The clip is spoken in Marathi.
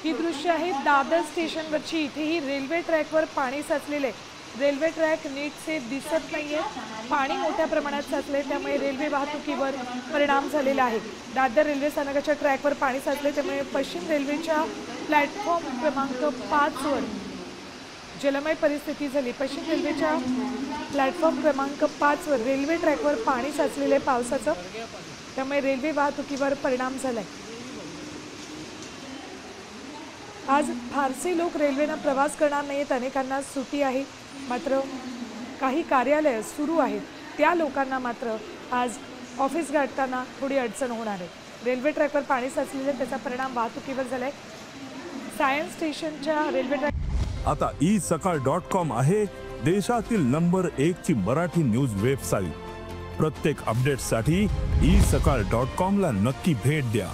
ही दृश्य आहे दादर स्टेशनवरची। इथेही रेल्वे ट्रॅकवर पाणी साचलेले, रेल्वे ट्रॅक नीटसे दिसत नाहीये, पाणी मोठ्या प्रमाणात साचले, त्यामुळे रेल्वे वाहतुकीवर परिणाम झालेला आहे। दादर रेल्वे स्थानकाच्या ट्रॅकवर पाणी साचले, त्यामुळे पश्चिम रेल्वेच्या प्लॅटफॉर्म क्रमांक 5 वर जलमय परिस्थिती झाली। पश्चिम रेल्वेच्या प्लॅटफॉर्म क्रमांक 5 वर रेल्वे ट्रॅकवर पाणी साचलेले पावसाचं, त्यामुळे रेल्वे वाहतुकीवर परिणाम झालाय। आज फारसे लोक रेल्वेने प्रवास करणार नाहीत, अनेकांना सुट्टी आहे, मात्र काही कार्यालय सुरू आहेत, त्या लोकांना मात्र आज ऑफिस गाठताना थोडी अडचण होणार आहे। रेल्वे ट्रॅकवर पाणी साचलेले, त्याचा परिणाम वाहतुकीवर झालाय। सायन्स स्टेशनच्या रेल्वे ट्रॅक आता isakal.com आहे देशातील नंबर 1 ची मराठी न्यूज वेबसाईट। प्रत्येक अपडेटसाठी isakal.com ला नक्की भेट द्या।